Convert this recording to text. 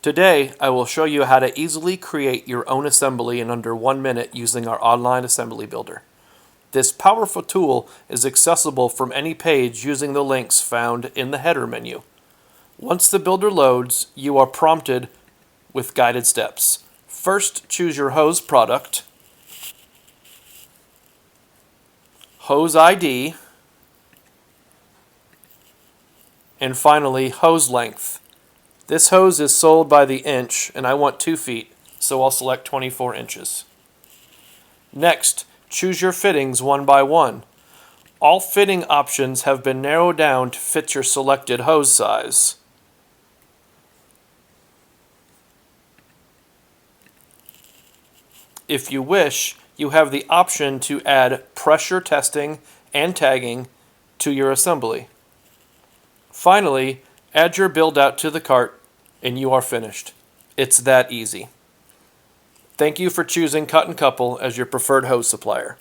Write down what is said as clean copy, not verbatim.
Today, I will show you how to easily create your own assembly in under 1 minute using our online assembly builder. This powerful tool is accessible from any page using the links found in the header menu. Once the builder loads, you are prompted with guided steps. First, choose your hose product, hose ID, and finally, hose length. This hose is sold by the inch, and I want 2 feet, so I'll select 24 inches. Next, choose your fittings one by one. All fitting options have been narrowed down to fit your selected hose size. If you wish, you have the option to add pressure testing and tagging to your assembly. Finally, add your build out to the cart and you are finished. It's that easy. Thank you for choosing Cut and Couple as your preferred hose supplier.